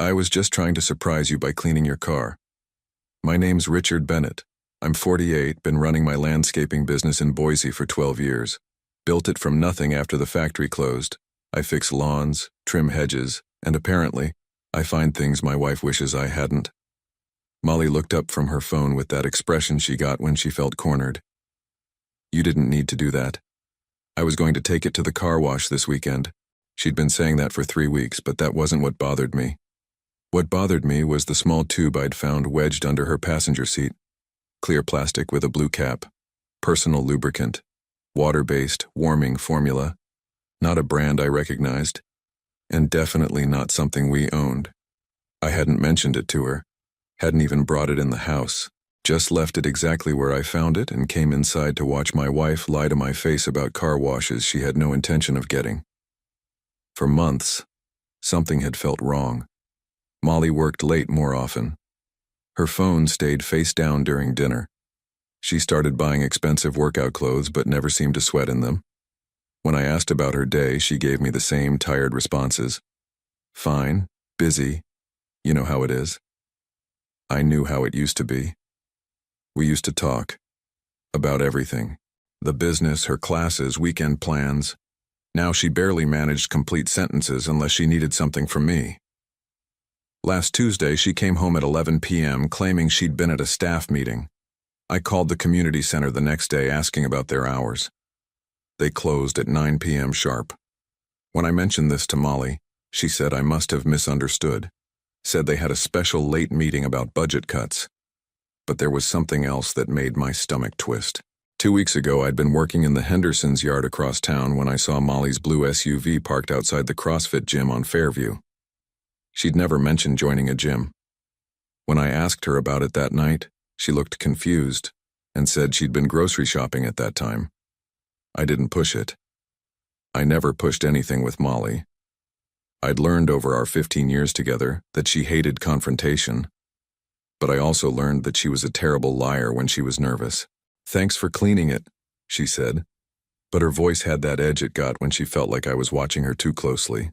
I was just trying to surprise you by cleaning your car. My name's Richard Bennett. I'm 48, been running my landscaping business in Boise for 12 years. Built it from nothing after the factory closed. I fix lawns, trim hedges, and apparently, I find things my wife wishes I hadn't. Molly looked up from her phone with that expression she got when she felt cornered. You didn't need to do that. I was going to take it to the car wash this weekend. She'd been saying that for 3 weeks, but that wasn't what bothered me. What bothered me was the small tube I'd found wedged under her passenger seat. Clear plastic with a blue cap. Personal lubricant. Water-based, warming formula. Not a brand I recognized. And definitely not something we owned. I hadn't mentioned it to her. Hadn't even brought it in the house. Just left it exactly where I found it and came inside to watch my wife lie to my face about car washes she had no intention of getting. For months, something had felt wrong. Molly worked late more often. Her phone stayed face down during dinner. She started buying expensive workout clothes but never seemed to sweat in them. When I asked about her day, she gave me the same tired responses. Fine, busy, you know how it is. I knew how it used to be. We used to talk. About everything. The business, her classes, weekend plans. Now she barely managed complete sentences unless she needed something from me. Last Tuesday, she came home at 11 p.m. claiming she'd been at a staff meeting. I called the community center the next day asking about their hours. They closed at 9 p.m. sharp. When I mentioned this to Molly, she said I must have misunderstood. Said they had a special late meeting about budget cuts. But there was something else that made my stomach twist. 2 weeks ago, I'd been working in the Hendersons' yard across town when I saw Molly's blue SUV parked outside the CrossFit gym on Fairview. She'd never mentioned joining a gym. When I asked her about it that night, she looked confused and said she'd been grocery shopping at that time. I didn't push it. I never pushed anything with Molly. I'd learned over our 15 years together that she hated confrontation, but I also learned that she was a terrible liar when she was nervous. Thanks for cleaning it, she said, but her voice had that edge it got when she felt like I was watching her too closely.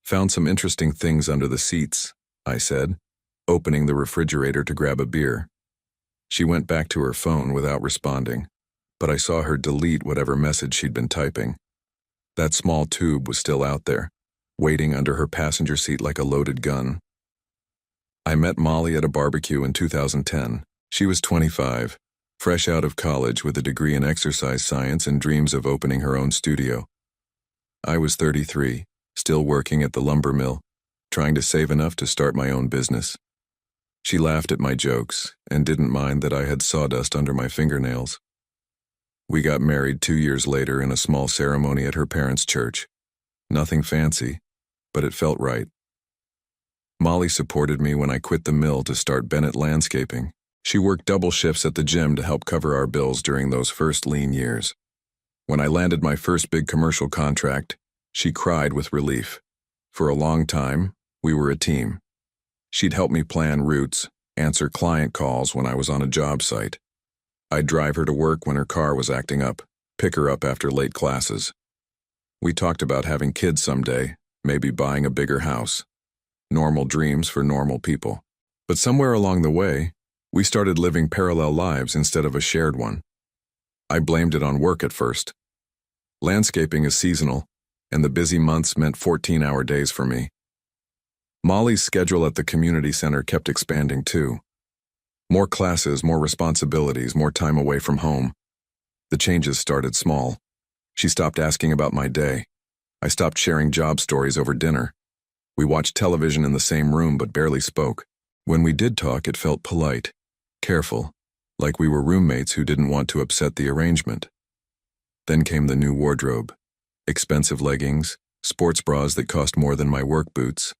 Found some interesting things under the seats, I said, opening the refrigerator to grab a beer. She went back to her phone without responding, but I saw her delete whatever message she'd been typing. That small tube was still out there, waiting under her passenger seat like a loaded gun. I met Molly at a barbecue in 2010. She was 25, fresh out of college with a degree in exercise science and dreams of opening her own studio. I was 33. Still working at the lumber mill, trying to save enough to start my own business. She laughed at my jokes and didn't mind that I had sawdust under my fingernails. We got married 2 years later in a small ceremony at her parents' church. Nothing fancy, but it felt right. Molly supported me when I quit the mill to start Bennett Landscaping. She worked double shifts at the gym to help cover our bills during those first lean years. When I landed my first big commercial contract, she cried with relief. For a long time, we were a team. She'd help me plan routes, answer client calls when I was on a job site. I'd drive her to work when her car was acting up, pick her up after late classes. We talked about having kids someday, maybe buying a bigger house. Normal dreams for normal people. But somewhere along the way, we started living parallel lives instead of a shared one. I blamed it on work at first. Landscaping is seasonal, and the busy months meant 14-hour days for me. Molly's schedule at the community center kept expanding too. More classes, more responsibilities, more time away from home. The changes started small. She stopped asking about my day. I stopped sharing job stories over dinner. We watched television in the same room but barely spoke. When we did talk, it felt polite, careful, like we were roommates who didn't want to upset the arrangement. Then came the new wardrobe. Expensive leggings, sports bras that cost more than my work boots.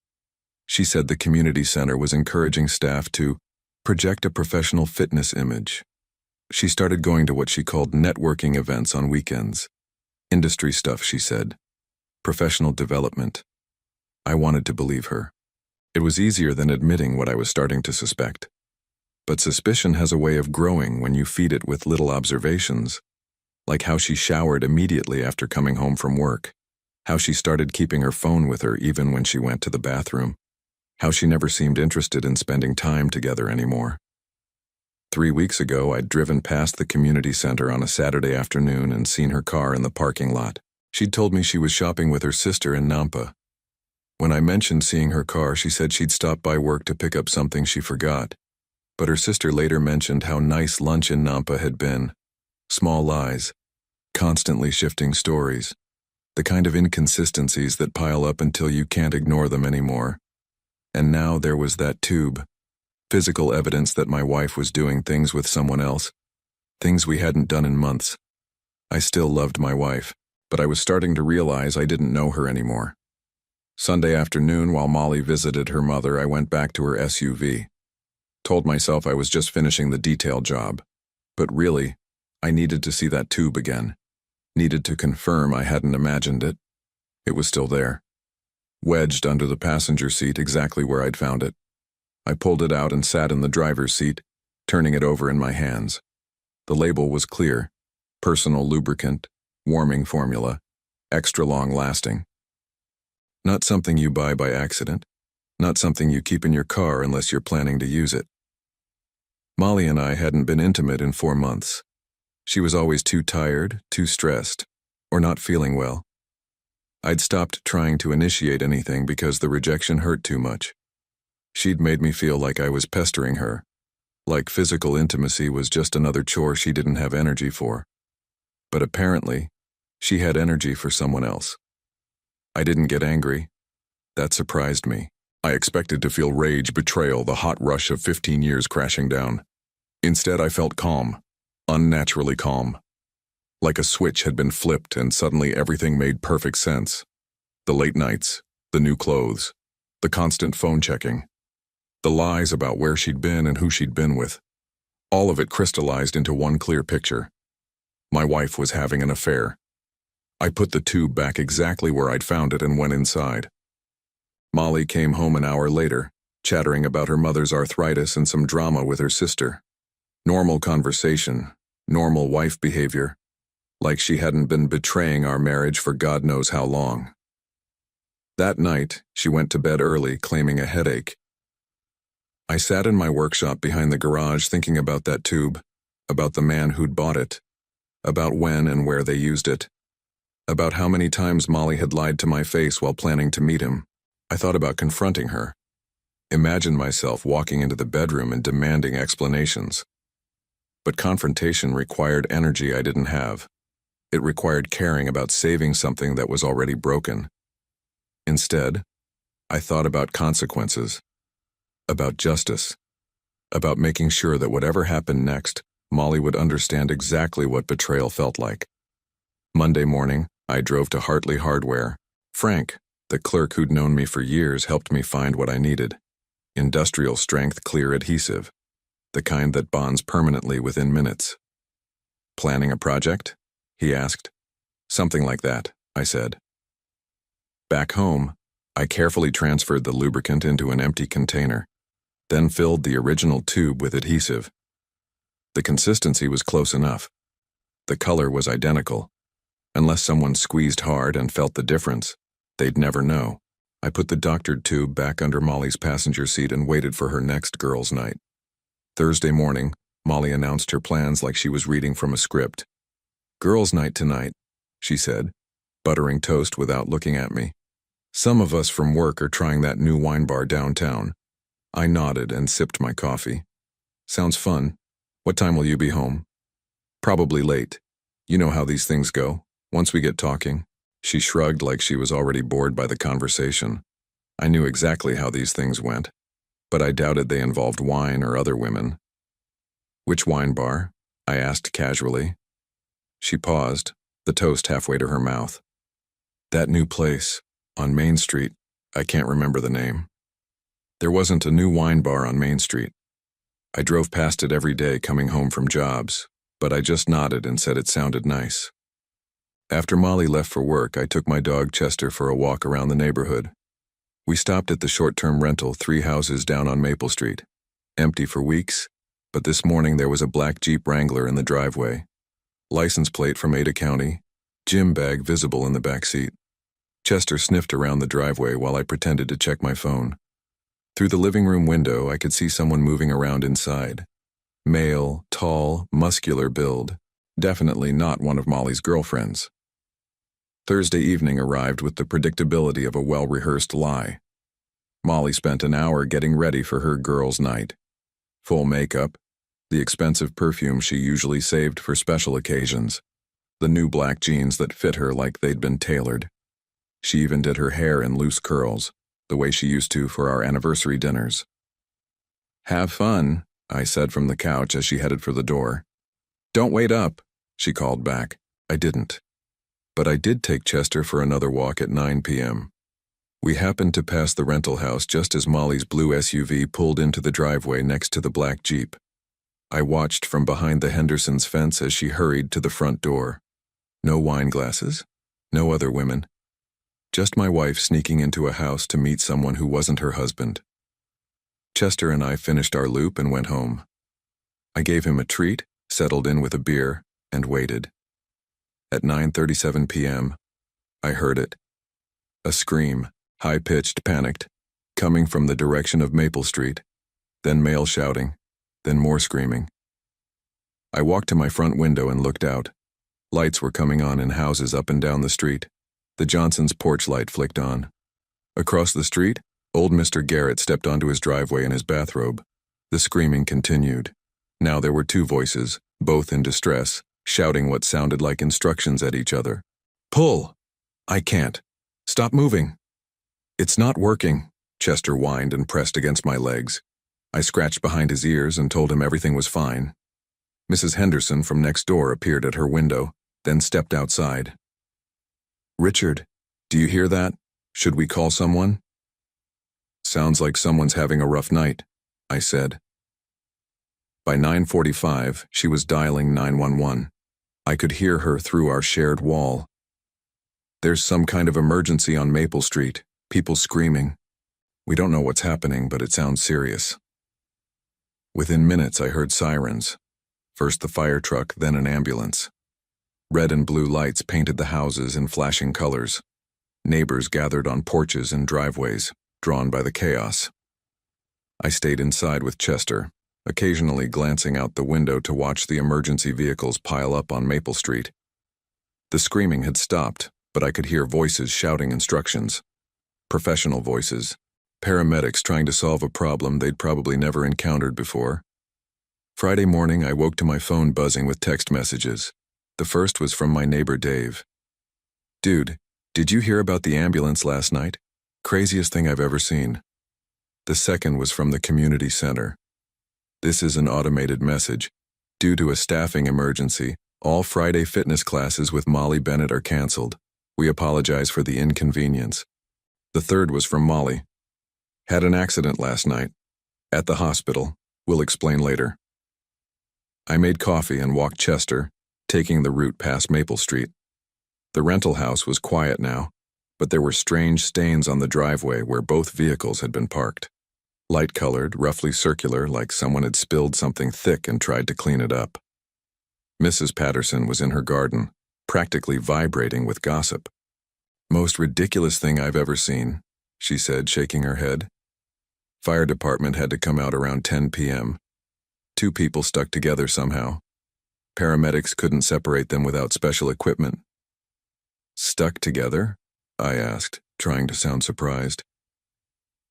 She said the community center was encouraging staff to project a professional fitness image. She started going to what she called networking events on weekends. Industry stuff, she said. Professional development. I wanted to believe her. It was easier than admitting what I was starting to suspect. But suspicion has a way of growing when you feed it with little observations. Like how she showered immediately after coming home from work, how she started keeping her phone with her even when she went to the bathroom. how she never seemed interested in spending time together anymore. 3 weeks ago, I'd driven past the community center on a Saturday afternoon and seen her car in the parking lot. She'd told me she was shopping with her sister in Nampa. When I mentioned seeing her car, she said she'd stopped by work to pick up something she forgot. But her sister later mentioned how nice lunch in Nampa had been. Small lies, constantly shifting stories, the kind of inconsistencies that pile up until you can't ignore them anymore. And now there was that tube, physical evidence that my wife was doing things with someone else, things we hadn't done in months. I still loved my wife, but I was starting to realize I didn't know her anymore. Sunday afternoon, while Molly visited her mother, I went back to her SUV. Told myself I was just finishing the detail job. But really, I needed to see that tube again. Needed to confirm I hadn't imagined it. It was still there, wedged under the passenger seat exactly where I'd found it. I pulled it out and sat in the driver's seat, turning it over in my hands. The label was clear: personal lubricant, warming formula, extra long lasting. Not something you buy by accident, not something you keep in your car unless you're planning to use it. Molly and I hadn't been intimate in 4 months. She was always too tired, too stressed, or not feeling well. I'd stopped trying to initiate anything because the rejection hurt too much. She'd made me feel like I was pestering her, like physical intimacy was just another chore she didn't have energy for. But apparently, she had energy for someone else. I didn't get angry. That surprised me. I expected to feel rage, betrayal, the hot rush of 15 years crashing down. Instead, I felt calm, unnaturally calm. Like a switch had been flipped and suddenly everything made perfect sense. The late nights, the new clothes, the constant phone checking, the lies about where she'd been and who she'd been with. All of it crystallized into one clear picture. My wife was having an affair. I put the tube back exactly where I'd found it and went inside. Molly came home an hour later, chattering about her mother's arthritis and some drama with her sister. Normal conversation, normal wife behavior, like she hadn't been betraying our marriage for God knows how long. That night, she went to bed early, claiming a headache. I sat in my workshop behind the garage thinking about that tube, about the man who'd bought it, about when and where they used it, about how many times Molly had lied to my face while planning to meet him. I thought about confronting her. Imagined myself walking into the bedroom and demanding explanations. But confrontation required energy I didn't have. It required caring about saving something that was already broken. Instead, I thought about consequences, about justice, about making sure that whatever happened next, Molly would understand exactly what betrayal felt like. Monday morning, I drove to Hartley Hardware. Frank, the clerk who'd known me for years, helped me find what I needed. Industrial strength clear adhesive, the kind that bonds permanently within minutes. Planning a project? He asked. Something like that, I said. Back home, I carefully transferred the lubricant into an empty container, then filled the original tube with adhesive. The consistency was close enough. The color was identical. Unless someone squeezed hard and felt the difference, they'd never know. I put the doctored tube back under Molly's passenger seat and waited for her next girls' night. Thursday morning, Molly announced her plans like she was reading from a script. "Girls' night tonight," she said, buttering toast without looking at me. "Some of us from work are trying that new wine bar downtown." I nodded and sipped my coffee. "Sounds fun. What time will you be home?" "Probably late. You know how these things go. Once we get talking." She shrugged like she was already bored by the conversation. I knew exactly how these things went, but I doubted they involved wine or other women. "Which wine bar?" I asked casually. She paused, the toast halfway to her mouth. "That new place, on Main Street. I can't remember the name." There wasn't a new wine bar on Main Street. I drove past it every day coming home from jobs, but I just nodded and said it sounded nice. After Molly left for work, I took my dog Chester for a walk around the neighborhood. We stopped at the short-term rental 3 houses down on Maple Street. Empty for weeks, but this morning there was a black Jeep Wrangler in the driveway. License plate from Ada County, gym bag visible in the back seat. Chester sniffed around the driveway while I pretended to check my phone. Through the living room window, I could see someone moving around inside. Male, tall, muscular build. Definitely not one of Molly's girlfriends. Thursday evening arrived with the predictability of a well-rehearsed lie. Molly spent an hour getting ready for her girls' night. Full makeup, the expensive perfume she usually saved for special occasions, the new black jeans that fit her like they'd been tailored. She even did her hair in loose curls, the way she used to for our anniversary dinners. "Have fun," I said from the couch as she headed for the door. "Don't wait up," she called back. I didn't. But I did take Chester for another walk at 9 p.m. We happened to pass the rental house just as Molly's blue SUV pulled into the driveway next to the black Jeep. I watched from behind the Hendersons' fence as she hurried to the front door. No wine glasses, no other women. Just my wife sneaking into a house to meet someone who wasn't her husband. Chester and I finished our loop and went home. I gave him a treat, settled in with a beer, and waited. At 9:37 p.m., I heard it. A scream, high-pitched, panicked, coming from the direction of Maple Street, then male shouting, then more screaming. I walked to my front window and looked out. Lights were coming on in houses up and down the street. The Johnsons' porch light flicked on. Across the street, old Mr. Garrett stepped onto his driveway in his bathrobe. The screaming continued. Now there were two voices, both in distress, shouting what sounded like instructions at each other. "Pull!" "I can't. Stop moving." "It's not working," Chester whined and pressed against my legs. I scratched behind his ears and told him everything was fine. Mrs. Henderson from next door appeared at her window, then stepped outside. "Richard, do you hear that? Should we call someone?" "Sounds like someone's having a rough night," I said. By 9:45, she was dialing 911. I could hear her through our shared wall. "There's some kind of emergency on Maple Street, people screaming. We don't know what's happening, but it sounds serious." Within minutes, I heard sirens. First the fire truck, then an ambulance. Red and blue lights painted the houses in flashing colors. Neighbors gathered on porches and driveways, drawn by the chaos. I stayed inside with Chester, occasionally glancing out the window to watch the emergency vehicles pile up on Maple Street. The screaming had stopped, but I could hear voices shouting instructions. Professional voices. Paramedics trying to solve a problem they'd probably never encountered before. Friday morning, I woke to my phone buzzing with text messages. The first was from my neighbor Dave. "Dude, did you hear about the ambulance last night? Craziest thing I've ever seen." The second was from the community center. "This is an automated message. Due to a staffing emergency, all Friday fitness classes with Molly Bennett are canceled. We apologize for the inconvenience." The third was from Molly. "Had an accident last night. At the hospital. We'll explain later." I made coffee and walked Chester, taking the route past Maple Street. The rental house was quiet now, but there were strange stains on the driveway where both vehicles had been parked. Light-colored, roughly circular, like someone had spilled something thick and tried to clean it up. Mrs. Patterson was in her garden, practically vibrating with gossip. "Most ridiculous thing I've ever seen," she said, shaking her head. "Fire department had to come out around 10 p.m. Two people stuck together somehow. Paramedics couldn't separate them without special equipment." "Stuck together?" I asked, trying to sound surprised.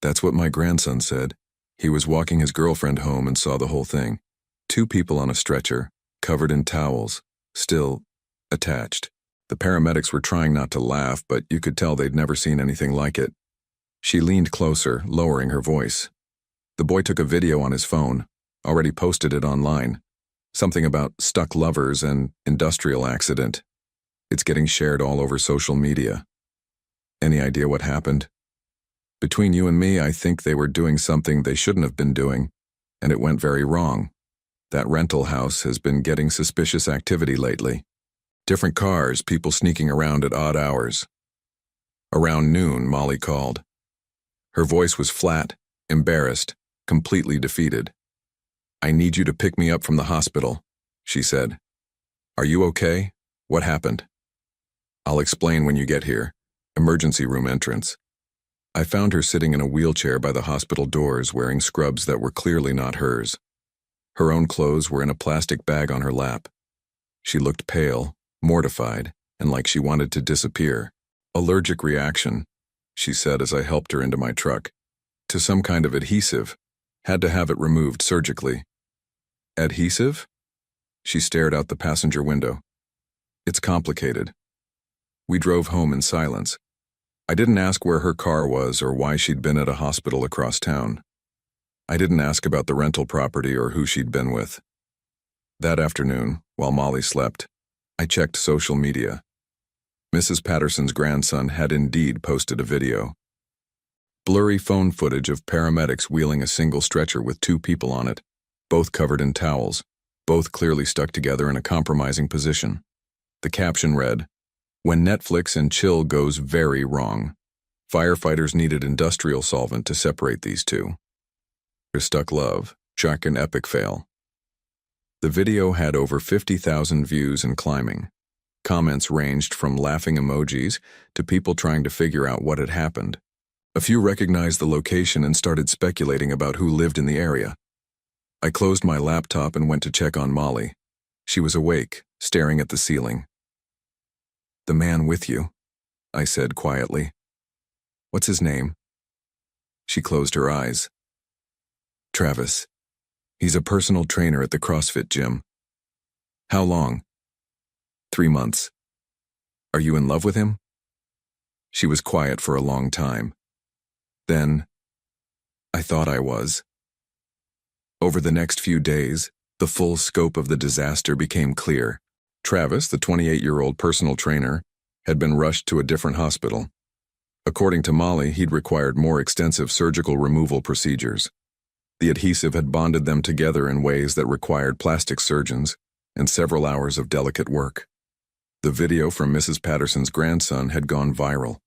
"That's what my grandson said. He was walking his girlfriend home and saw the whole thing. Two people on a stretcher, covered in towels, still attached. The paramedics were trying not to laugh, but you could tell they'd never seen anything like it." She leaned closer, lowering her voice. "The boy took a video on his phone, already posted it online. Something about stuck lovers and industrial accident. It's getting shared all over social media." "Any idea what happened?" "Between you and me, I think they were doing something they shouldn't have been doing, and it went very wrong. That rental house has been getting suspicious activity lately. Different cars, people sneaking around at odd hours." Around noon, Molly called. Her voice was flat, embarrassed, completely defeated. "I need you to pick me up from the hospital," she said. "Are you okay? What happened?" "I'll explain when you get here. Emergency room entrance." I found her sitting in a wheelchair by the hospital doors wearing scrubs that were clearly not hers. Her own clothes were in a plastic bag on her lap. She looked pale, mortified, and like she wanted to disappear. Allergic reaction, she said as I helped her into my truck. To some kind of adhesive. Had to have it removed surgically. Adhesive? She stared out the passenger window. It's complicated. We drove home in silence. I didn't ask where her car was or why she'd been at a hospital across town. I didn't ask about the rental property or who she'd been with. That afternoon, while Molly slept, I checked social media. Mrs. Patterson's grandson had indeed posted a video. Blurry phone footage of paramedics wheeling a single stretcher with 2 people on it, both covered in towels, both clearly stuck together in a compromising position. The caption read, "When Netflix and chill goes very wrong. Firefighters needed industrial solvent to separate these 2. Stuck love, shock and epic fail." The video had over 50,000 views and climbing. Comments ranged from laughing emojis to people trying to figure out what had happened. A few recognized the location and started speculating about who lived in the area. I closed my laptop and went to check on Molly. She was awake, staring at the ceiling. "The man with you," I said quietly. "What's his name?" She closed her eyes. "Travis. He's a personal trainer at the CrossFit gym." "How long?" 3 months. "Are you in love with him?" She was quiet for a long time. Then, "I thought I was." Over the next few days, the full scope of the disaster became clear. Travis, the 28-year-old personal trainer, had been rushed to a different hospital. According to Molly, he'd required more extensive surgical removal procedures. The adhesive had bonded them together in ways that required plastic surgeons and several hours of delicate work. The video from Mrs. Patterson's grandson had gone viral.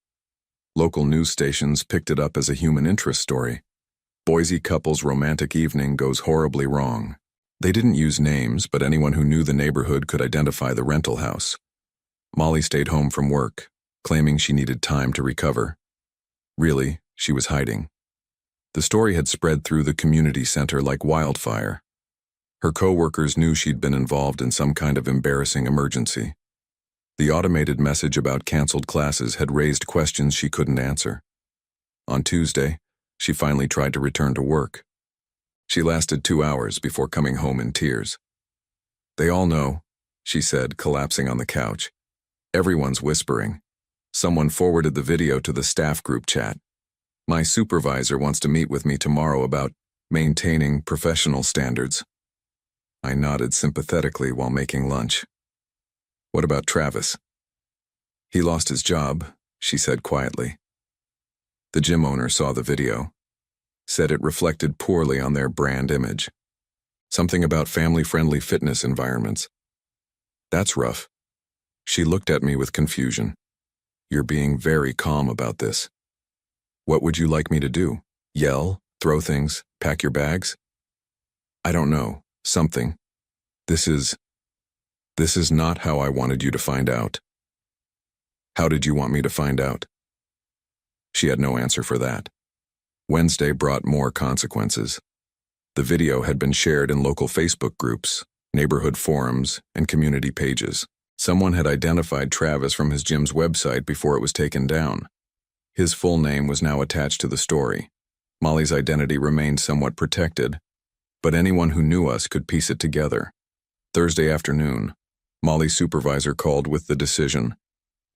Local news stations picked it up as a human interest story. Boise couple's romantic evening goes horribly wrong. They didn't use names, but anyone who knew the neighborhood could identify the rental house. Molly stayed home from work, claiming she needed time to recover. Really, she was hiding. The story had spread through the community center like wildfire. Her co-workers knew she'd been involved in some kind of embarrassing emergency. The automated message about canceled classes had raised questions she couldn't answer. On Tuesday, she finally tried to return to work. She lasted 2 hours before coming home in tears. "They all know," she said, collapsing on the couch. "Everyone's whispering. Someone forwarded the video to the staff group chat. My supervisor wants to meet with me tomorrow about maintaining professional standards." I nodded sympathetically while making lunch. "What about Travis?" "He lost his job," she said quietly. The gym owner saw the video, said it reflected poorly on their brand image. Something about family-friendly fitness environments. "That's rough." She looked at me with confusion. "You're being very calm about this. What would you like me to do? Yell? Throw things? Pack your bags?" "I don't know. Something. This is not how I wanted you to find out." "How did you want me to find out?" She had no answer for that. Wednesday brought more consequences. The video had been shared in local Facebook groups, neighborhood forums, and community pages. Someone had identified Travis from his gym's website before it was taken down. His full name was now attached to the story. Molly's identity remained somewhat protected, but anyone who knew us could piece it together. Thursday afternoon, Molly's supervisor called with the decision: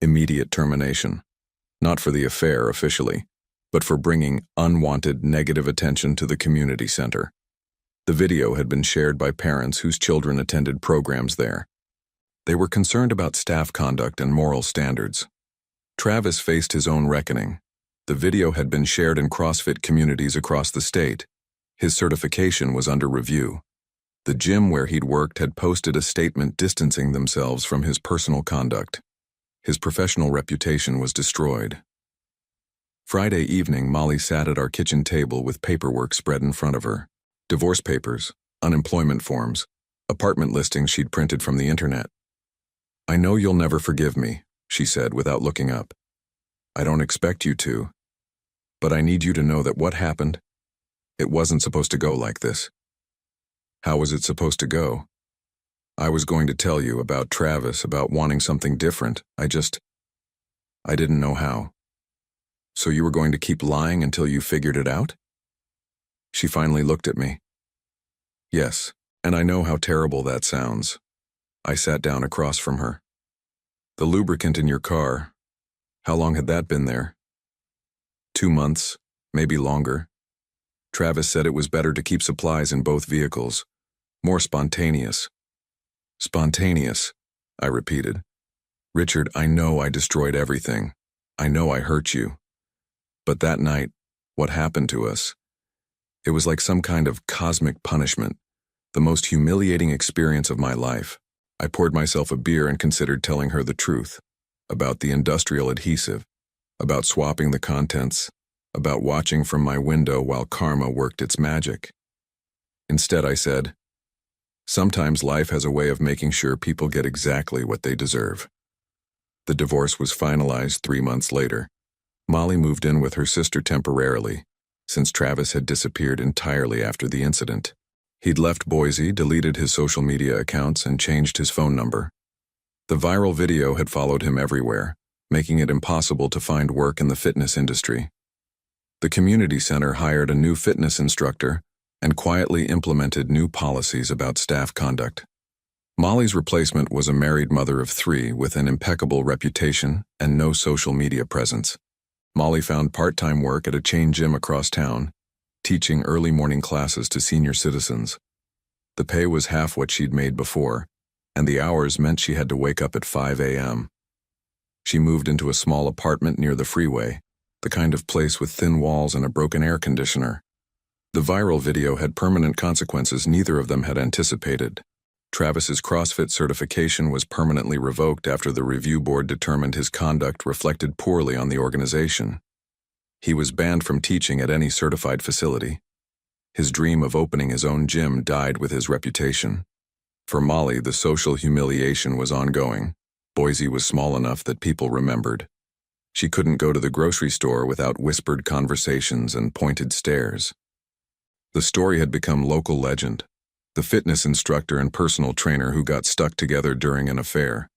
immediate termination. Not for the affair officially, but for bringing unwanted negative attention to the community center. The video had been shared by parents whose children attended programs there. They were concerned about staff conduct and moral standards. Travis faced his own reckoning. The video had been shared in CrossFit communities across the state. His certification was under review. The gym where he'd worked had posted a statement distancing themselves from his personal conduct. His professional reputation was destroyed. Friday evening, Molly sat at our kitchen table with paperwork spread in front of her. Divorce papers, unemployment forms, apartment listings she'd printed from the internet. "I know you'll never forgive me," she said without looking up. "I don't expect you to." But I need you to know that what happened, it wasn't supposed to go like this. How was it supposed to go? I was going to tell you about Travis, about wanting something different. I didn't know how. So you were going to keep lying until you figured it out? She finally looked at me. Yes, and I know how terrible that sounds. I sat down across from her. The lubricant in your car, how long had that been there? 2 months, maybe longer. Travis said it was better to keep supplies in both vehicles. More spontaneous. Spontaneous, I repeated. Richard, I know I destroyed everything. I know I hurt you. But that night, what happened to us? It was like some kind of cosmic punishment, the most humiliating experience of my life. I poured myself a beer and considered telling her the truth, about the industrial adhesive, about swapping the contents, about watching from my window while karma worked its magic. Instead, I said, sometimes life has a way of making sure people get exactly what they deserve. The divorce was finalized 3 months later. Molly moved in with her sister temporarily, since Travis had disappeared entirely after the incident. He'd left Boise, deleted his social media accounts, and changed his phone number. The viral video had followed him everywhere, making it impossible to find work in the fitness industry. The community center hired a new fitness instructor and quietly implemented new policies about staff conduct. Molly's replacement was a married mother of 3 with an impeccable reputation and no social media presence. Molly found part-time work at a chain gym across town, teaching early morning classes to senior citizens. The pay was half what she'd made before, and the hours meant she had to wake up at 5 a.m. She moved into a small apartment near the freeway, the kind of place with thin walls and a broken air conditioner. The viral video had permanent consequences neither of them had anticipated. Travis's CrossFit certification was permanently revoked after the review board determined his conduct reflected poorly on the organization. He was banned from teaching at any certified facility. His dream of opening his own gym died with his reputation. For Molly, the social humiliation was ongoing. Boise was small enough that people remembered. She couldn't go to the grocery store without whispered conversations and pointed stares. The story had become local legend. The fitness instructor and personal trainer who got stuck together during an affair.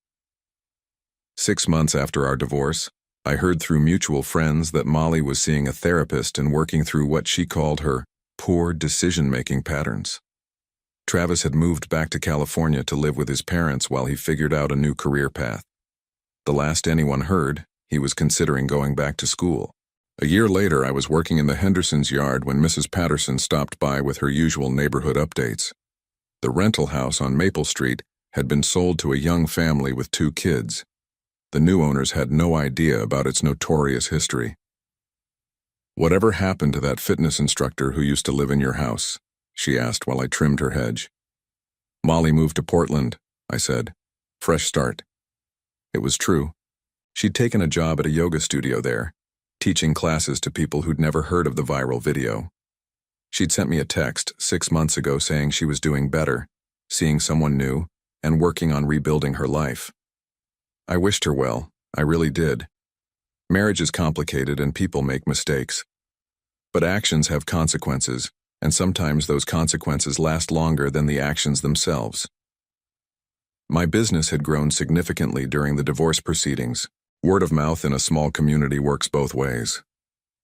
6 months after our divorce, I heard through mutual friends that Molly was seeing a therapist and working through what she called her poor decision-making patterns. Travis had moved back to California to live with his parents while he figured out a new career path. The last anyone heard, he was considering going back to school. A year later, I was working in the Hendersons' yard when Mrs. Patterson stopped by with her usual neighborhood updates. The rental house on Maple Street had been sold to a young family with 2 kids. The new owners had no idea about its notorious history. "Whatever happened to that fitness instructor who used to live in your house?" she asked while I trimmed her hedge. "Molly moved to Portland," I said. "Fresh start." It was true. She'd taken a job at a yoga studio there, teaching classes to people who'd never heard of the viral video. She'd sent me a text 6 months ago saying she was doing better, seeing someone new, and working on rebuilding her life. I wished her well, I really did. Marriage is complicated and people make mistakes. But actions have consequences, and sometimes those consequences last longer than the actions themselves. My business had grown significantly during the divorce proceedings. Word of mouth in a small community works both ways.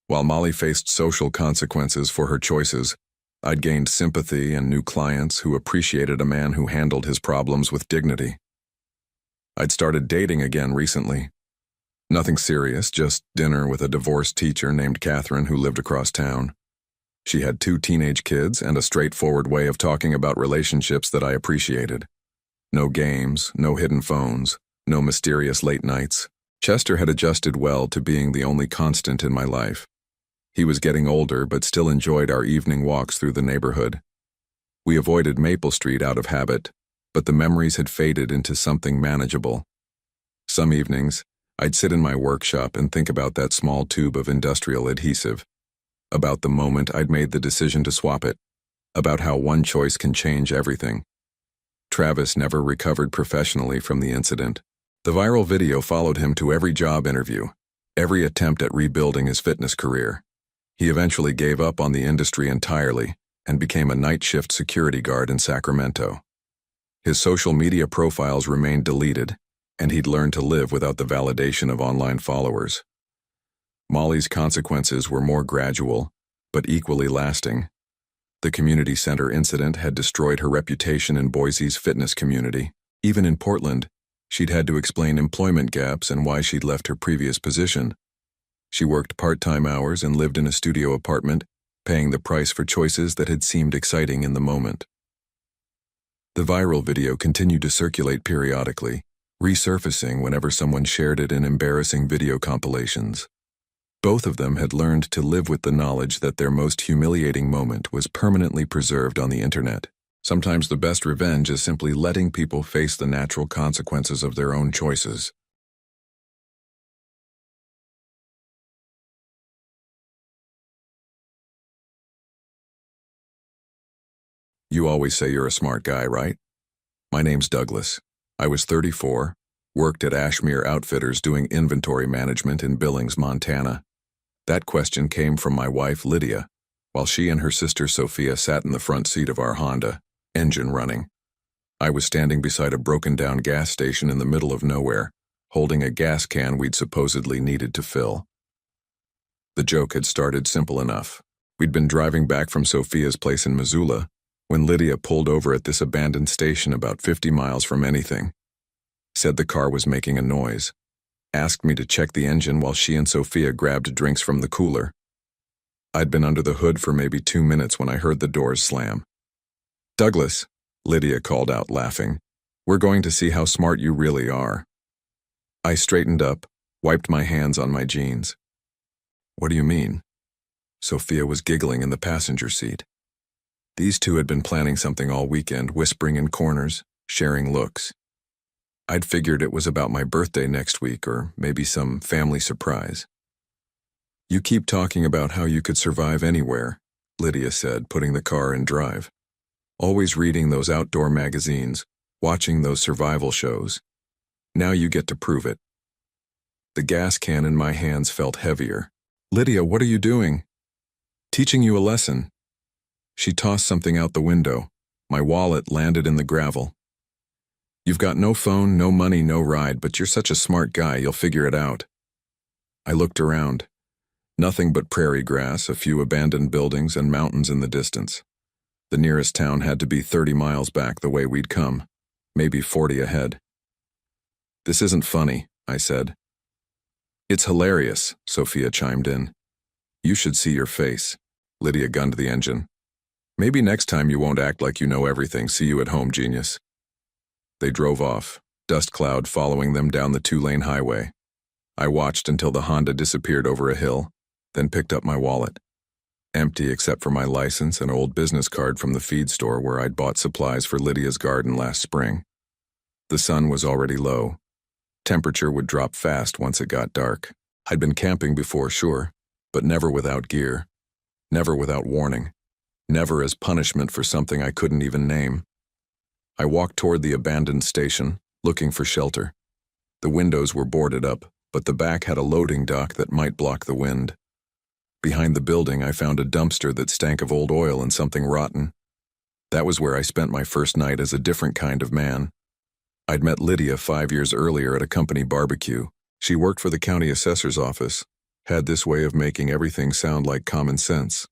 While Molly faced social consequences for her choices, I'd gained sympathy and new clients who appreciated a man who handled his problems with dignity. I'd started dating again recently. Nothing serious, just dinner with a divorced teacher named Catherine who lived across town. She had 2 teenage kids and a straightforward way of talking about relationships that I appreciated. No games, no hidden phones, no mysterious late nights. Chester had adjusted well to being the only constant in my life. He was getting older but still enjoyed our evening walks through the neighborhood. We avoided Maple Street out of habit, but the memories had faded into something manageable. Some evenings, I'd sit in my workshop and think about that small tube of industrial adhesive, about the moment I'd made the decision to swap it, about how one choice can change everything. Travis never recovered professionally from the incident. The viral video followed him to every job interview, every attempt at rebuilding his fitness career. He eventually gave up on the industry entirely and became a night shift security guard in Sacramento. His social media profiles remained deleted, and he'd learned to live without the validation of online followers. Molly's consequences were more gradual, but equally lasting. The community center incident had destroyed her reputation in Boise's fitness community. Even in Portland, she'd had to explain employment gaps and why she'd left her previous position. She worked part-time hours and lived in a studio apartment, paying the price for choices that had seemed exciting in the moment. The viral video continued to circulate periodically, resurfacing whenever someone shared it in embarrassing video compilations. Both of them had learned to live with the knowledge that their most humiliating moment was permanently preserved on the internet. Sometimes the best revenge is simply letting people face the natural consequences of their own choices. You always say you're a smart guy, right? My name's Douglas. I was 34, worked at Ashmere Outfitters doing inventory management in Billings, Montana. That question came from my wife, Lydia, while she and her sister, Sophia, sat in the front seat of our Honda, engine running. I was standing beside a broken-down gas station in the middle of nowhere, holding a gas can we'd supposedly needed to fill. The joke had started simple enough. We'd been driving back from Sophia's place in Missoula when Lydia pulled over at this abandoned station about 50 miles from anything. Said the car was making a noise. Asked me to check the engine while she and Sophia grabbed drinks from the cooler. I'd been under the hood for maybe 2 minutes when I heard the doors slam. "Douglas," Lydia called out, laughing, "we're going to see how smart you really are." I straightened up, wiped my hands on my jeans. "What do you mean?" Sophia was giggling in the passenger seat. These two had been planning something all weekend, whispering in corners, sharing looks. I'd figured it was about my birthday next week or maybe some family surprise. "You keep talking about how you could survive anywhere," Lydia said, putting the car in drive. "Always reading those outdoor magazines, watching those survival shows. Now you get to prove it." The gas can in my hands felt heavier. "Lydia, what are you doing?" "Teaching you a lesson." She tossed something out the window. My wallet landed in the gravel. "You've got no phone, no money, no ride, but you're such a smart guy, you'll figure it out." I looked around. Nothing but prairie grass, a few abandoned buildings, and mountains in the distance. The nearest town had to be 30 miles back the way we'd come, maybe 40 ahead. "This isn't funny," I said. "It's hilarious," Sophia chimed in. "You should see your face." Lydia gunned the engine. "Maybe next time you won't act like you know everything. See you at home, genius." They drove off, dust cloud following them down the 2-lane highway. I watched until the Honda disappeared over a hill, then picked up my wallet. Empty except for my license and old business card from the feed store where I'd bought supplies for Lydia's garden last spring. The sun was already low. Temperature would drop fast once it got dark. I'd been camping before, sure, but never without gear. Never without warning. Never as punishment for something I couldn't even name. I walked toward the abandoned station, looking for shelter. The windows were boarded up, but the back had a loading dock that might block the wind. Behind the building, I found a dumpster that stank of old oil and something rotten. That was where I spent my first night as a different kind of man. I'd met Lydia 5 years earlier at a company barbecue. She worked for the county assessor's office, had this way of making everything sound like common sense.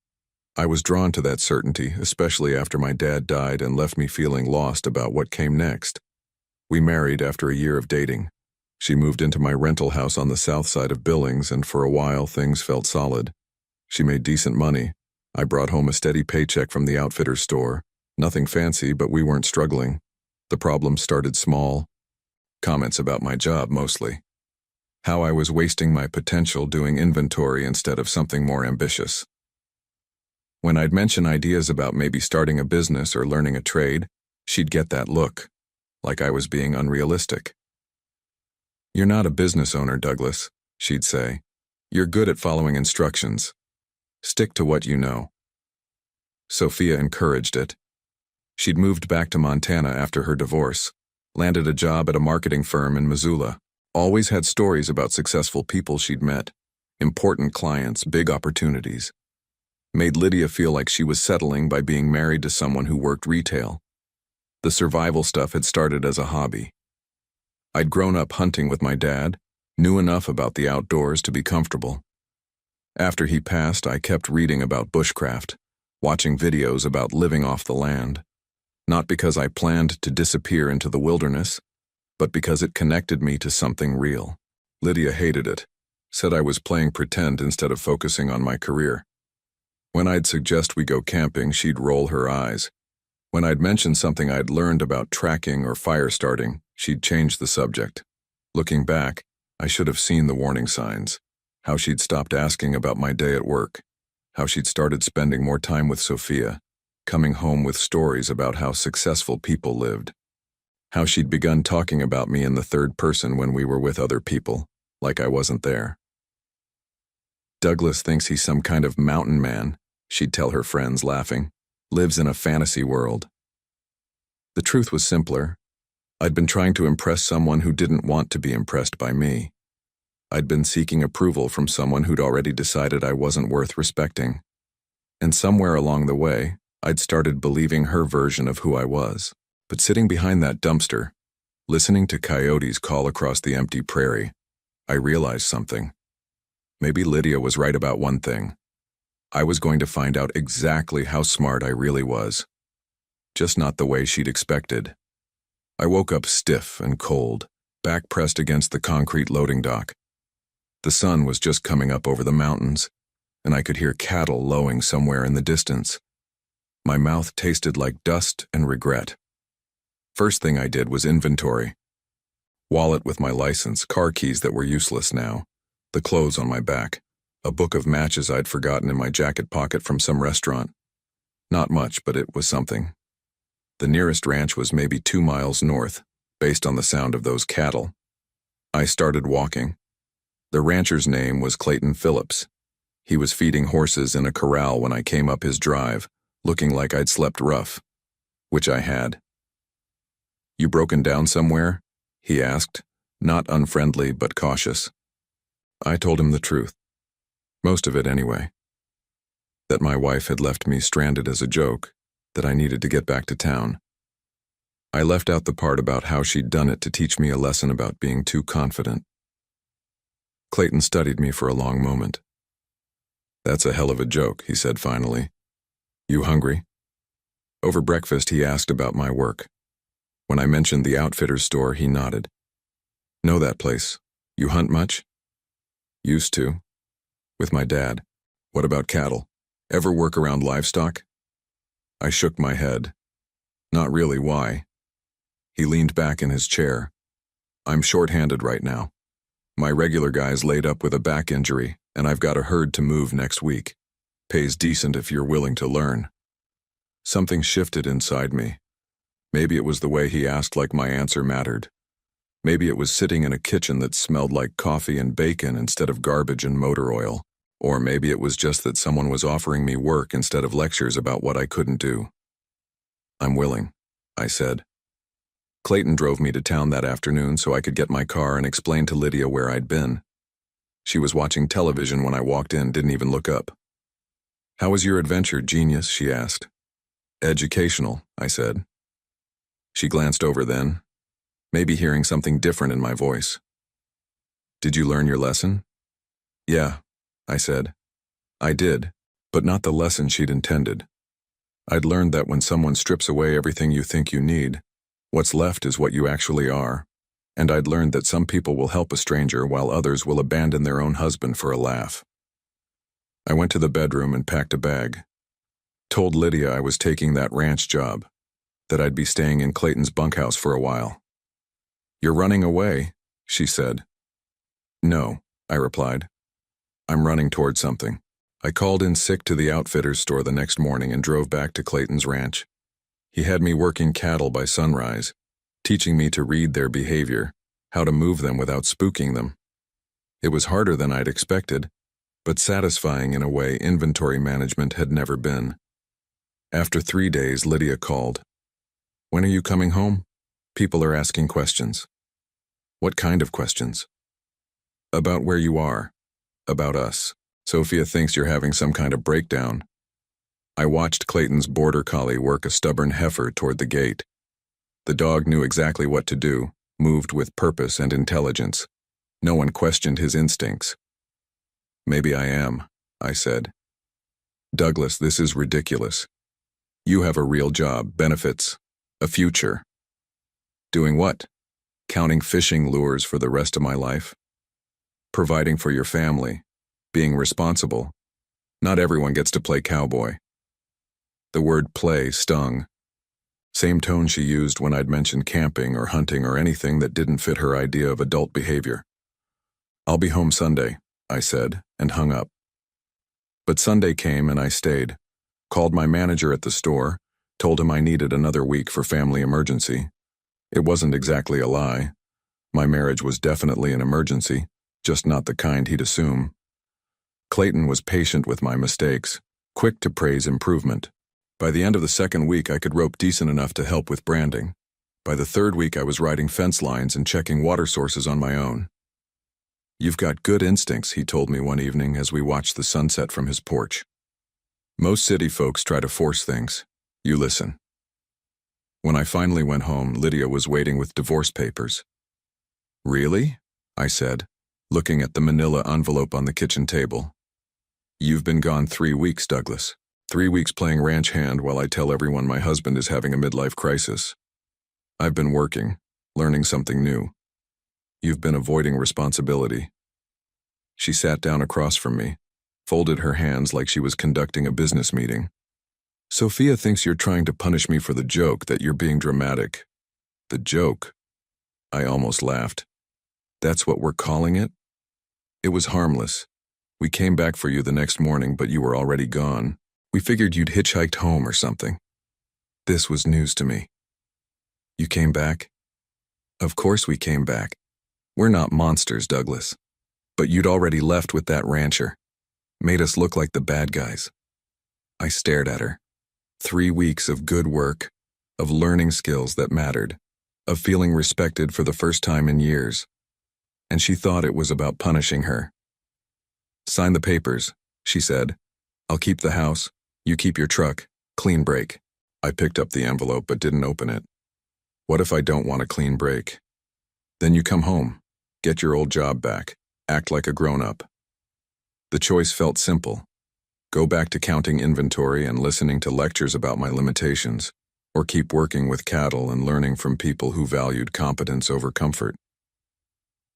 I was drawn to that certainty, especially after my dad died and left me feeling lost about what came next. We married after a year of dating. She moved into my rental house on the south side of Billings, and for a while things felt solid. She made decent money. I brought home a steady paycheck from the outfitter's store. Nothing fancy, but we weren't struggling. The problems started small. Comments about my job, mostly. How I was wasting my potential doing inventory instead of something more ambitious. When I'd mention ideas about maybe starting a business or learning a trade, she'd get that look, like I was being unrealistic. "You're not a business owner, Douglas," she'd say. "You're good at following instructions. Stick to what you know." Sophia encouraged it. She'd moved back to Montana after her divorce, landed a job at a marketing firm in Missoula, always had stories about successful people she'd met, important clients, big opportunities. made Lydia feel like she was settling by being married to someone who worked retail. The survival stuff had started as a hobby. I'd grown up hunting with my dad, knew enough about the outdoors to be comfortable. After he passed, I kept reading about bushcraft, watching videos about living off the land, not because I planned to disappear into the wilderness, but because it connected me to something real. Lydia hated it, said I was playing pretend instead of focusing on my career. When I'd suggest we go camping, she'd roll her eyes. When I'd mention something I'd learned about tracking or fire starting, she'd change the subject. Looking back, I should have seen the warning signs. How she'd stopped asking about my day at work. How she'd started spending more time with Sophia, coming home with stories about how successful people lived. How she'd begun talking about me in the third person when we were with other people, like I wasn't there. Douglas thinks he's some kind of mountain man, she'd tell her friends, laughing. Lives in a fantasy world. The truth was simpler. I'd been trying to impress someone who didn't want to be impressed by me. I'd been seeking approval from someone who'd already decided I wasn't worth respecting. And somewhere along the way, I'd started believing her version of who I was. But sitting behind that dumpster, listening to coyotes call across the empty prairie, I realized something. Maybe Lydia was right about one thing. I was going to find out exactly how smart I really was. Just not the way she'd expected. I woke up stiff and cold, back pressed against the concrete loading dock. The sun was just coming up over the mountains, and I could hear cattle lowing somewhere in the distance. My mouth tasted like dust and regret. First thing I did was inventory. Wallet with my license, car keys that were useless now, the clothes on my back, a book of matches I'd forgotten in my jacket pocket from some restaurant. Not much, but it was something. The nearest ranch was maybe 2 miles north, based on the sound of those cattle. I started walking. The rancher's name was Clayton Phillips. He was feeding horses in a corral when I came up his drive, looking like I'd slept rough, which I had. "You broken down somewhere?" he asked, not unfriendly but cautious. I told him the truth. Most of it anyway. That my wife had left me stranded as a joke, that I needed to get back to town. I left out the part about how she'd done it to teach me a lesson about being too confident. Clayton studied me for a long moment. "That's a hell of a joke," he said finally. "You hungry?" Over breakfast, he asked about my work. When I mentioned the outfitter's store, he nodded. "Know that place. You hunt much?" "Used to. With my dad." "What about cattle? Ever work around livestock?" I shook my head. "Not really, why?" He leaned back in his chair. "I'm short-handed right now. My regular guy's laid up with a back injury, and I've got a herd to move next week. Pays decent if you're willing to learn." Something shifted inside me. Maybe it was the way he asked like my answer mattered. Maybe it was sitting in a kitchen that smelled like coffee and bacon instead of garbage and motor oil. Or maybe it was just that someone was offering me work instead of lectures about what I couldn't do. "I'm willing," I said. Clayton drove me to town that afternoon so I could get my car and explain to Lydia where I'd been. She was watching television when I walked in, didn't even look up. "How was your adventure, genius?" she asked. "Educational," I said. She glanced over then, maybe hearing something different in my voice. "Did you learn your lesson?" "Yeah," I said. I did, but not the lesson she'd intended. I'd learned that when someone strips away everything you think you need, what's left is what you actually are. And I'd learned that some people will help a stranger while others will abandon their own husband for a laugh. I went to the bedroom and packed a bag. Told Lydia I was taking that ranch job, that I'd be staying in Clayton's bunkhouse for a while. "You're running away," she said. "No," I replied. "I'm running toward something." I called in sick to the outfitter's store the next morning and drove back to Clayton's ranch. He had me working cattle by sunrise, teaching me to read their behavior, how to move them without spooking them. It was harder than I'd expected, but satisfying in a way inventory management had never been. After 3 days, Lydia called. "When are you coming home? People are asking questions." "What kind of questions?" "About where you are. About us. Sophia thinks you're having some kind of breakdown. I watched Clayton's border collie work a stubborn heifer toward the gate. The dog knew exactly what to do, moved with purpose and intelligence. No one questioned his instincts. "Maybe I am," I said. "Douglas, this is ridiculous. You have a real job, benefits, a future." "Doing what? Counting fishing lures for the rest of my life? Providing for your family, being responsible. Not everyone gets to play cowboy." The word play stung. Same tone she used when I'd mentioned camping or hunting or anything that didn't fit her idea of adult behavior. "I'll be home Sunday," I said, and hung up. But Sunday came and I stayed. Called my manager at the store, told him I needed another week for family emergency. It wasn't exactly a lie. My marriage was definitely an emergency, just not the kind he'd assume. Clayton was patient with my mistakes, quick to praise improvement. By the end of the second week, I could rope decent enough to help with branding. By the third week, I was riding fence lines and checking water sources on my own. "You've got good instincts," he told me one evening as we watched the sunset from his porch. "Most city folks try to force things. You listen." When I finally went home, Lydia was waiting with divorce papers. "Really?" I said, looking at the manila envelope on the kitchen table. "You've been gone 3 weeks, Douglas. 3 weeks playing ranch hand while I tell everyone my husband is having a midlife crisis. I've been working, learning something new. You've been avoiding responsibility." She sat down across from me, folded her hands like she was conducting a business meeting. "Sophia thinks you're trying to punish me for the joke, that you're being dramatic." "The joke?" I almost laughed. "That's what we're calling it? It was harmless. We came back for you the next morning, but you were already gone. We figured you'd hitchhiked home or something." This was news to me. "You came back?" "Of course we came back. We're not monsters, Douglas. But you'd already left with that rancher. Made us look like the bad guys." I stared at her. 3 weeks of good work, of learning skills that mattered, of feeling respected for the first time in years. And she thought it was about punishing her. "Sign the papers," she said. "I'll keep the house. You keep your truck. Clean break." I picked up the envelope but didn't open it. What if I don't want a clean break? "Then you come home. Get your old job back. Act like a grown-up." The choice felt simple. Go back to counting inventory and listening to lectures about my limitations, or keep working with cattle and learning from people who valued competence over comfort.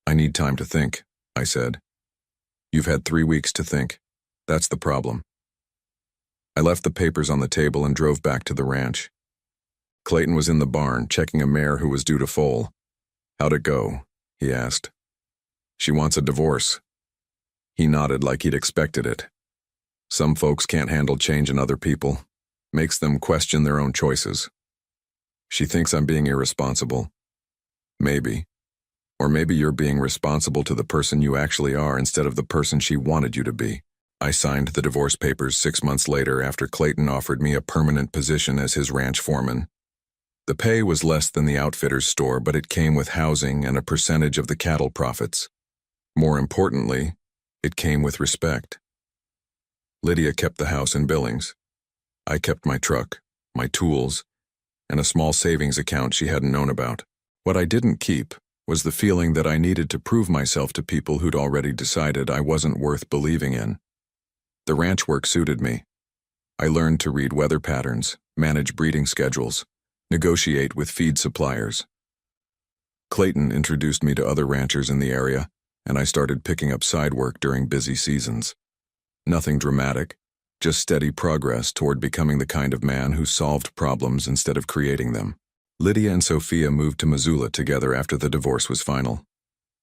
"I need time to think," I said. "You've had 3 weeks to think. That's the problem." I left the papers on the table and drove back to the ranch. Clayton was in the barn, checking a mare who was due to foal. "How'd it go?" he asked. "She wants a divorce." He nodded like he'd expected it. Some folks can't handle change in other people. Makes them question their own choices. "She thinks I'm being irresponsible." "Maybe. Or maybe you're being responsible to the person you actually are instead of the person she wanted you to be." I signed the divorce papers 6 months later after Clayton offered me a permanent position as his ranch foreman. The pay was less than the outfitter's store, but it came with housing and a percentage of the cattle profits. More importantly, it came with respect. Lydia kept the house in Billings. I kept my truck, my tools, and a small savings account she hadn't known about. What I didn't keep was the feeling that I needed to prove myself to people who'd already decided I wasn't worth believing in. The ranch work suited me. I learned to read weather patterns, manage breeding schedules, negotiate with feed suppliers. Clayton introduced me to other ranchers in the area, and I started picking up side work during busy seasons. Nothing dramatic, just steady progress toward becoming the kind of man who solved problems instead of creating them. Lydia and Sophia moved to Missoula together after the divorce was final.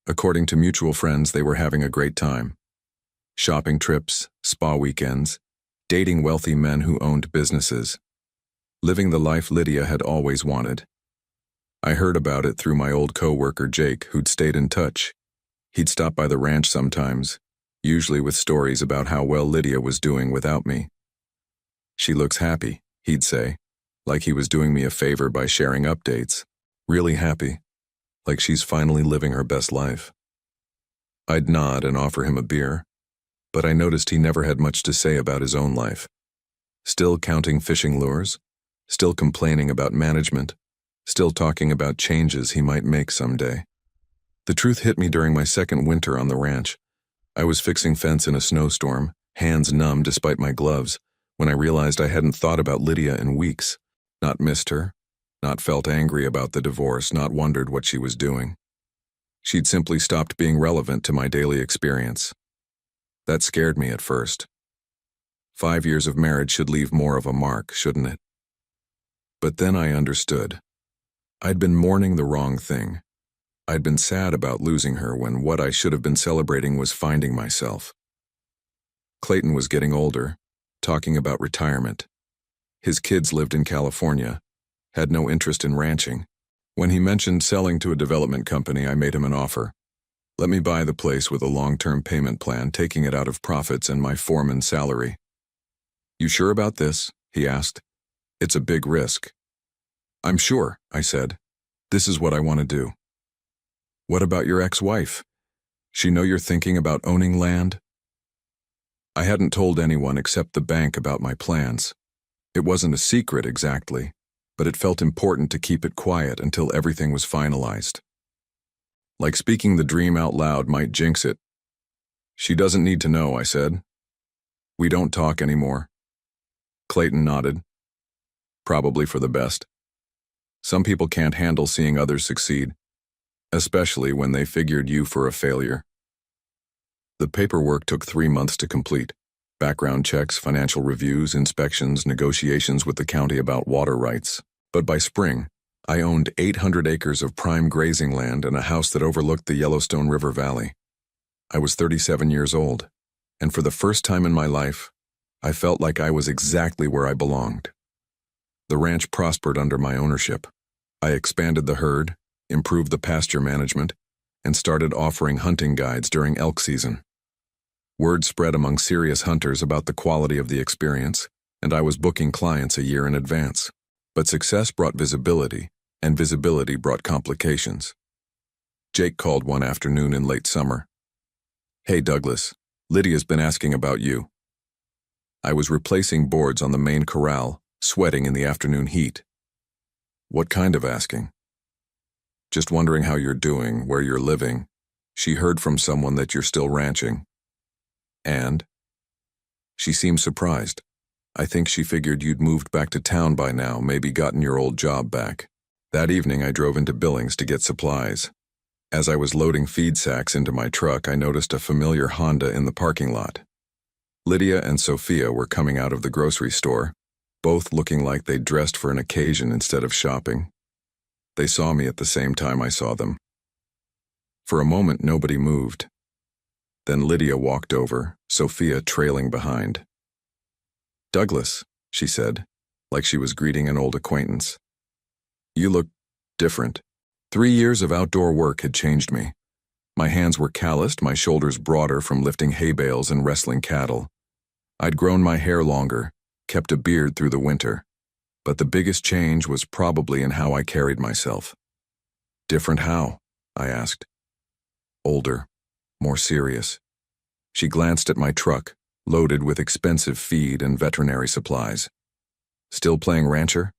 According to mutual friends, they were having a great time. Shopping trips, spa weekends, dating wealthy men who owned businesses. Living the life Lydia had always wanted. I heard about it through my old co-worker Jake, who'd stayed in touch. He'd stop by the ranch sometimes, usually with stories about how well Lydia was doing without me. "She looks happy," he'd say, like he was doing me a favor by sharing updates. "Really happy, like she's finally living her best life." I'd nod and offer him a beer, but I noticed he never had much to say about his own life. Still counting fishing lures? Still complaining about management? Still talking about changes he might make someday? The truth hit me during my second winter on the ranch. I was fixing fence in a snowstorm, hands numb despite my gloves, when I realized I hadn't thought about Lydia in weeks, not missed her, not felt angry about the divorce, not wondered what she was doing. She'd simply stopped being relevant to my daily experience. That scared me at first. 5 years of marriage should leave more of a mark, shouldn't it? But then I understood. I'd been mourning the wrong thing. I'd been sad about losing her when what I should have been celebrating was finding myself. Clayton was getting older, talking about retirement. His kids lived in California, had no interest in ranching. When he mentioned selling to a development company, I made him an offer. Let me buy the place with a long-term payment plan, taking it out of profits and my foreman's salary. You sure about this? He asked. It's a big risk. I'm sure, I said. This is what I want to do. What about your ex-wife? She know you're thinking about owning land? I hadn't told anyone except the bank about my plans. It wasn't a secret exactly, but it felt important to keep it quiet until everything was finalized. Like speaking the dream out loud might jinx it. She doesn't need to know, I said. We don't talk anymore. Clayton nodded. Probably for the best. Some people can't handle seeing others succeed, especially when they figured you for a failure. The paperwork took 3 months to complete. Background checks, financial reviews, inspections, negotiations with the county about water rights. But by spring, I owned 800 acres of prime grazing land and a house that overlooked the Yellowstone River Valley. I was 37 years old, and for the first time in my life, I felt like I was exactly where I belonged. The ranch prospered under my ownership. I expanded the herd, improved the pasture management, and started offering hunting guides during elk season. Word spread among serious hunters about the quality of the experience, and I was booking clients a year in advance. But success brought visibility, and visibility brought complications. Jake called one afternoon in late summer. Hey Douglas, Lydia's been asking about you. I was replacing boards on the main corral, sweating in the afternoon heat. What kind of asking? Just wondering how you're doing, where you're living. She heard from someone that you're still ranching. And? She seemed surprised. I think she figured you'd moved back to town by now, maybe gotten your old job back. That evening I drove into Billings to get supplies. As I was loading feed sacks into my truck, I noticed a familiar Honda in the parking lot. Lydia and Sophia were coming out of the grocery store, both looking like they'd dressed for an occasion instead of shopping. They saw me at the same time I saw them. For a moment, nobody moved. Then Lydia walked over, Sophia trailing behind. Douglas, she said, like she was greeting an old acquaintance. You look different. 3 years of outdoor work had changed me. My hands were calloused, my shoulders broader from lifting hay bales and wrestling cattle. I'd grown my hair longer, kept a beard through the winter. But the biggest change was probably in how I carried myself. Different how? I asked. Older, more serious. She glanced at my truck, loaded with expensive feed and veterinary supplies. Still playing rancher?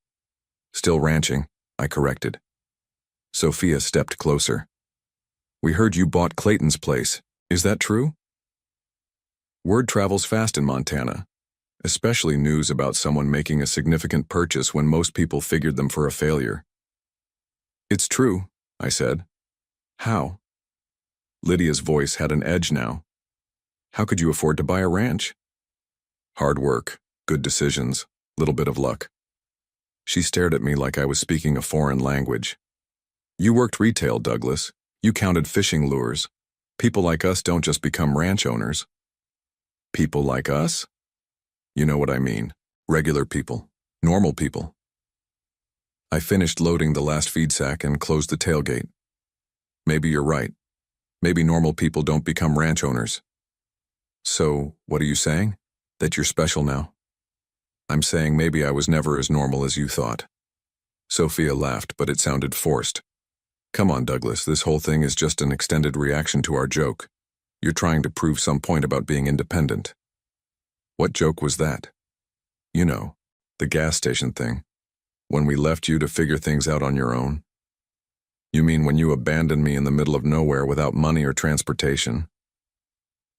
Still ranching, I corrected. Sophia stepped closer. We heard you bought Clayton's place. Is that true? Word travels fast in Montana, especially news about someone making a significant purchase when most people figured them for a failure. It's true, I said. How? Lydia's voice had an edge now. How could you afford to buy a ranch? Hard work, good decisions, little bit of luck. She stared at me like I was speaking a foreign language. You worked retail, Douglas. You counted fishing lures. People like us don't just become ranch owners. People like us? You know what I mean. Regular people. Normal people. I finished loading the last feed sack and closed the tailgate. Maybe you're right. Maybe normal people don't become ranch owners. So, what are you saying? That you're special now? I'm saying maybe I was never as normal as you thought. Sophia laughed, but it sounded forced. Come on, Douglas, this whole thing is just an extended reaction to our joke. You're trying to prove some point about being independent. What joke was that? You know, the gas station thing. When we left you to figure things out on your own. You mean when you abandoned me in the middle of nowhere without money or transportation?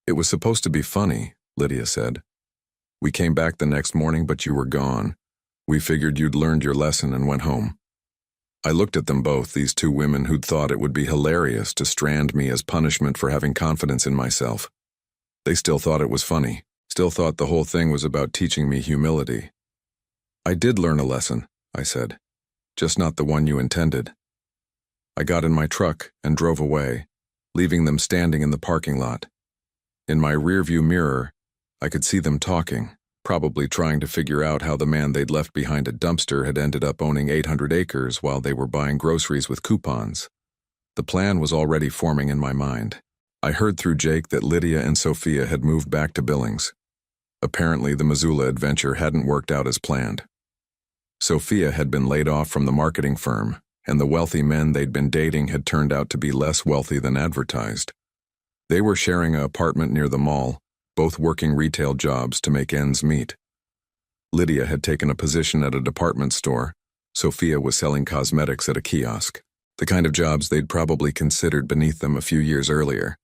It was supposed to be funny, Lydia said. We came back the next morning, but you were gone. We figured you'd learned your lesson and went home. I looked at them both, these two women who'd thought it would be hilarious to strand me as punishment for having confidence in myself. They still thought it was funny, still thought the whole thing was about teaching me humility. I did learn a lesson, I said, just not the one you intended. I got in my truck and drove away, leaving them standing in the parking lot. In my rearview mirror, I could see them talking, probably trying to figure out how the man they'd left behind a dumpster had ended up owning 800 acres while they were buying groceries with coupons. The plan was already forming in my mind. I heard through Jake that Lydia and Sophia had moved back to Billings. Apparently, the Missoula adventure hadn't worked out as planned. Sophia had been laid off from the marketing firm, and the wealthy men they'd been dating had turned out to be less wealthy than advertised. They were sharing an apartment near the mall, both working retail jobs to make ends meet. Lydia had taken a position at a department store. Sophia was selling cosmetics at a kiosk, the kind of jobs they'd probably considered beneath them a few years earlier.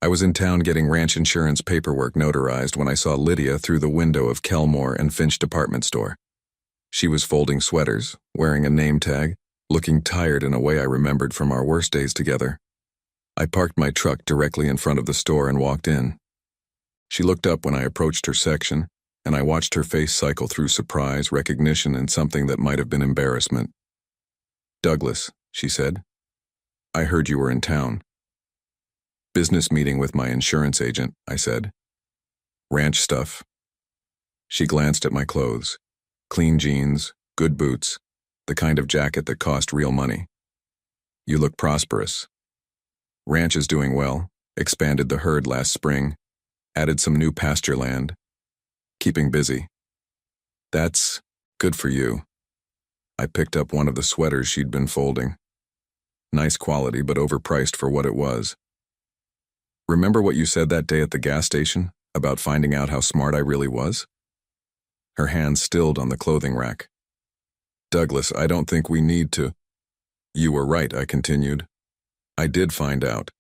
I was in town getting ranch insurance paperwork notarized when I saw Lydia through the window of Kelmore and Finch department store. She was folding sweaters, wearing a name tag, looking tired in a way I remembered from our worst days together. I parked my truck directly in front of the store and walked in. She looked up when I approached her section, and I watched her face cycle through surprise, recognition, and something that might have been embarrassment. "Douglas," she said, "I heard you were in town." "Business meeting with my insurance agent," I said. "Ranch stuff." She glanced at my clothes. Clean jeans, good boots, the kind of jacket that cost real money. "You look prosperous." "Ranch is doing well, expanded the herd last spring, added some new pasture land. Keeping busy." "That's good for you." I picked up one of the sweaters she'd been folding. Nice quality, but overpriced for what it was. "Remember what you said that day at the gas station about finding out how smart I really was?" Her hand stilled on the clothing rack. "Douglas, I don't think we need to." "You were right," I continued. "I did find out.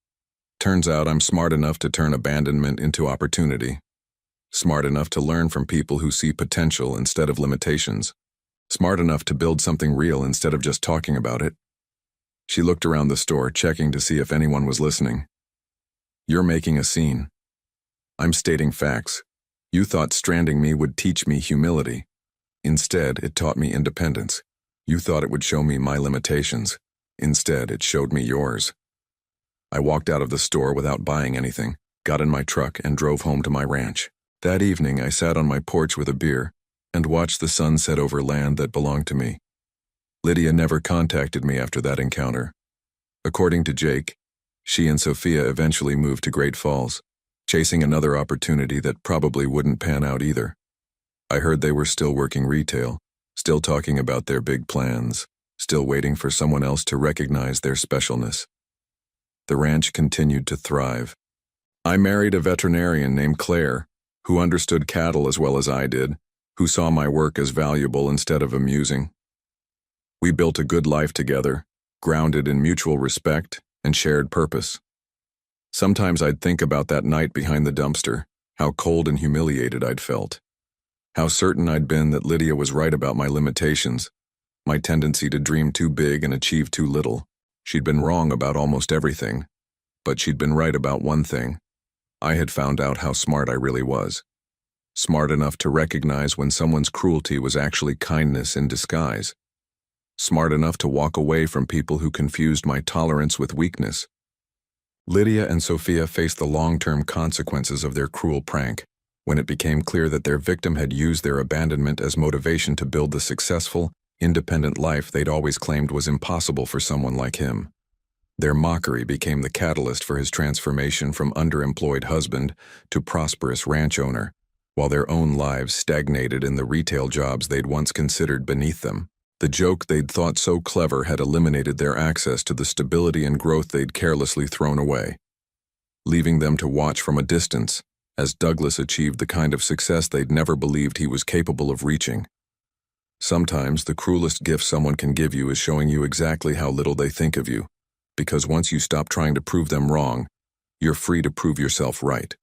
Turns out I'm smart enough to turn abandonment into opportunity. Smart enough to learn from people who see potential instead of limitations. Smart enough to build something real instead of just talking about it." She looked around the store, checking to see if anyone was listening. "You're making a scene. I'm stating facts. You thought stranding me would teach me humility. Instead, it taught me independence. You thought it would show me my limitations. Instead, it showed me yours." I walked out of the store without buying anything, got in my truck, and drove home to my ranch. That evening, I sat on my porch with a beer and watched the sun set over land that belonged to me. Lydia never contacted me after that encounter. According to Jake, she and Sophia eventually moved to Great Falls, chasing another opportunity that probably wouldn't pan out either. I heard they were still working retail, still talking about their big plans, still waiting for someone else to recognize their specialness. The ranch continued to thrive. I married a veterinarian named Claire, who understood cattle as well as I did, who saw my work as valuable instead of amusing. We built a good life together, grounded in mutual respect and shared purpose. Sometimes I'd think about that night behind the dumpster, how cold and humiliated I'd felt. How certain I'd been that Lydia was right about my limitations, my tendency to dream too big and achieve too little. She'd been wrong about almost everything, but she'd been right about one thing. I had found out how smart I really was. Smart enough to recognize when someone's cruelty was actually kindness in disguise. Smart enough to walk away from people who confused my tolerance with weakness. Lydia and Sophia faced the long-term consequences of their cruel prank when it became clear that their victim had used their abandonment as motivation to build the successful, independent life they'd always claimed was impossible for someone like him. Their mockery became the catalyst for his transformation from underemployed husband to prosperous ranch owner, while their own lives stagnated in the retail jobs they'd once considered beneath them. The joke they'd thought so clever had eliminated their access to the stability and growth they'd carelessly thrown away, leaving them to watch from a distance as Douglas achieved the kind of success they'd never believed he was capable of reaching. Sometimes the cruelest gift someone can give you is showing you exactly how little they think of you, because once you stop trying to prove them wrong, you're free to prove yourself right.